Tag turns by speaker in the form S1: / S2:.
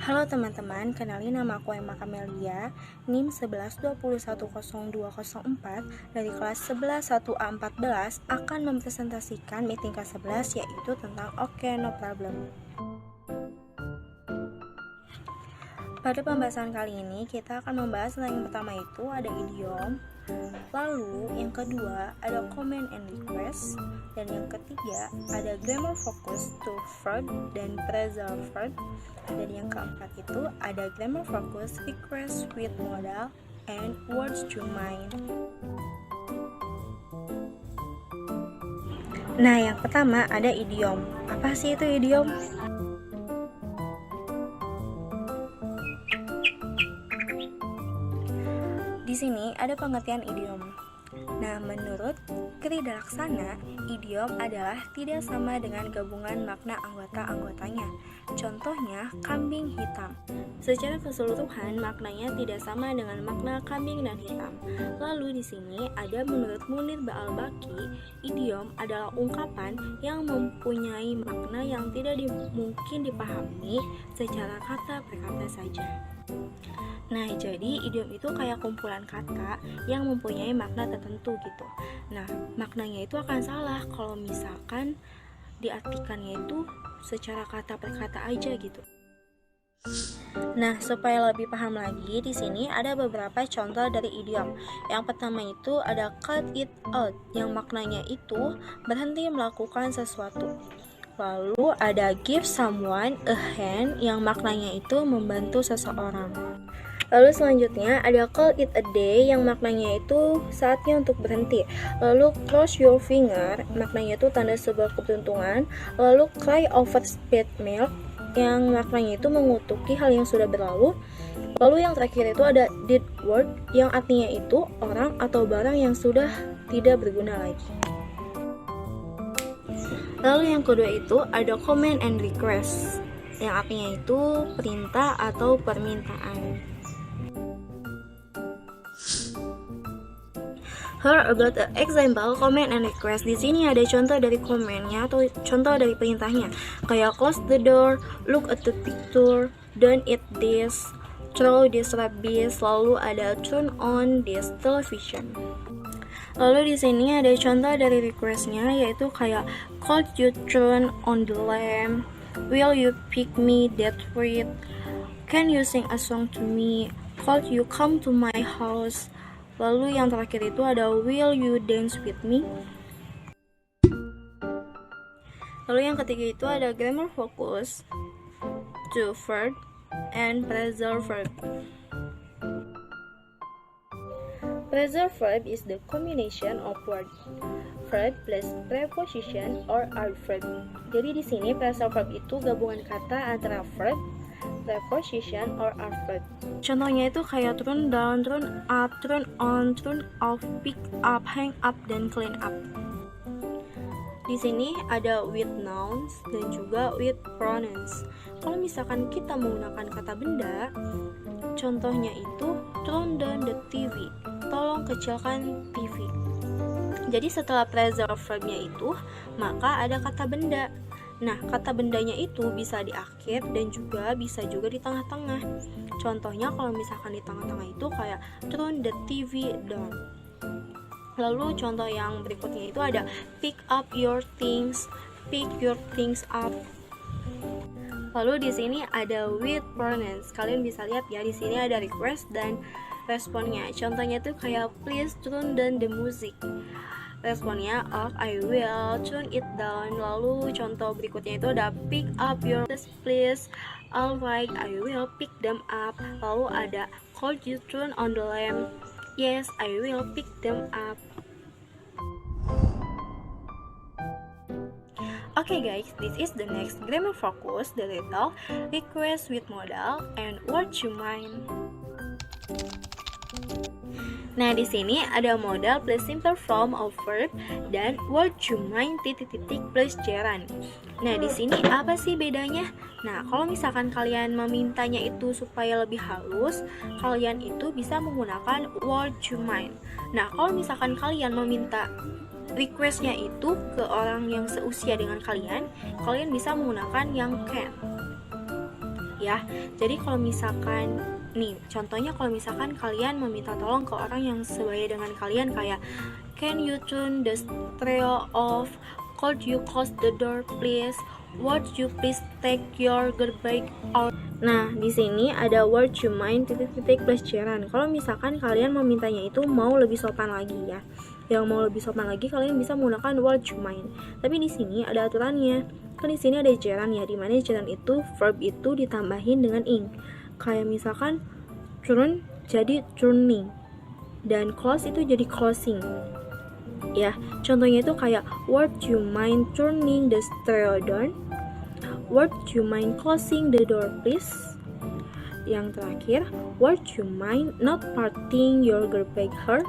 S1: Halo teman-teman, kenalin nama aku Emma Kamelia, NIM 11210204 dari kelas 11 1A14 akan mempresentasikan meeting ke-11 yaitu tentang Oke, no problem. Pada pembahasan kali ini kita akan membahas tentang yang pertama itu ada idiom, lalu yang kedua ada comment and request, dan yang ketiga ada grammar focus to verb dan phrasal verb, dan yang keempat itu ada grammar focus request with modal and words to mind. Nah, yang pertama ada idiom. Apa sih itu idiom? Di sini ada pengertian idiom. Nah, menurut Krida Laksana, idiom adalah tidak sama dengan gabungan makna anggota-anggotanya. Contohnya, kambing hitam. Secara keseluruhan, maknanya tidak sama dengan makna kambing dan hitam. Lalu di sini ada menurut Munir Ba'al-Baqi, idiom adalah ungkapan yang mempunyai makna yang tidak mungkin dipahami secara kata per kata saja. Nah, jadi idiom itu kayak kumpulan kata yang mempunyai makna tertentu gitu. Nah, maknanya itu akan salah kalau misalkan diartikannya itu secara kata per kata aja gitu. Nah, supaya lebih paham lagi, di sini ada beberapa contoh dari idiom. Yang pertama itu ada cut it out, yang maknanya itu berhenti melakukan sesuatu. Lalu ada give someone a hand, yang maknanya itu membantu seseorang. Lalu selanjutnya ada call it a day, yang maknanya itu saatnya untuk berhenti. Lalu cross your finger, maknanya itu tanda sebuah keberuntungan. Lalu cry over spilled milk, yang maknanya itu mengutuki hal yang sudah berlalu. Lalu yang terakhir itu ada dead word, yang artinya itu orang atau barang yang sudah tidak berguna lagi. Lalu yang kedua itu ada comment and request, yang artinya itu perintah atau permintaan. Here about the example comment and request. Di sini ada contoh dari komennya atau contoh dari perintahnya. Kayak close the door, look at the picture, don't eat this, throw this rubbish. Lalu ada turn on this television. Lalu di sini ada contoh dari requestnya, yaitu kayak could you turn on the lamp, will you pick me that fruit, can you sing a song to me, could you come to my house. Lalu yang terakhir itu ada will you dance with me. Lalu yang ketiga itu ada grammar focus to verb and phrasal verb. Phrasal verb is the combination of word verb plus preposition or adverb. Jadi di sini phrasal verb itu gabungan kata antara verb, preposition or adverb. Contohnya itu kayak turn down, turn up, turn on, turn off, pick up, hang up, dan clean up. Di sini ada with nouns dan juga with pronouns. Kalau misalkan kita menggunakan kata benda, contohnya itu turn down the TV, tolong kecilkan TV. Jadi setelah phrasal verbnya itu, maka ada kata benda. Nah, kata bendanya itu bisa di akhir dan juga bisa juga di tengah-tengah. Contohnya kalau misalkan di tengah-tengah itu kayak turn the TV down. Lalu contoh yang berikutnya itu ada pick up your things, pick your things up. Lalu di sini ada with pronouns. Kalian bisa lihat ya, di sini ada request dan responnya. Contohnya tuh kayak please turn down the music. Responnya I will turn it down. Lalu contoh berikutnya itu ada pick up your things please. Alright, I will pick them up. Lalu ada could you turn on the lamp? Yes, I will pick them up. Okay guys, this is the next grammar focus, the title request with modal and word to mind. Nah, di sini ada modal plus simple form of verb dan word to mind titik-titik plus gerund. Nah, di sini apa sih bedanya? Nah, kalau misalkan kalian memintanya itu supaya lebih halus, kalian itu bisa menggunakan word to mind. Nah, kalau misalkan kalian meminta requestnya itu ke orang yang seusia dengan kalian bisa menggunakan yang can. ya. Jadi kalau misalkan nih, contohnya kalau misalkan kalian meminta tolong ke orang yang sebaya dengan kalian kayak, can you turn the stereo off? Could you close the door please? Would you please take your garbage out? Nah, di sini ada word you mind titik-titik plus ceran. Kalau misalkan kalian memintanya itu mau lebih sopan lagi ya. Yang mau lebih sopan lagi kalian bisa menggunakan word you mind. Tapi di sini ada aturannya. Kan di sini ada ceran ya, di mana ceran itu verb itu ditambahin dengan ing. Kayak misalkan turn jadi turning dan close itu jadi closing. Ya, contohnya itu kayak would you mind turning the stereo down? Would you mind closing the door please? Yang terakhir, would you mind not parting your garbage here?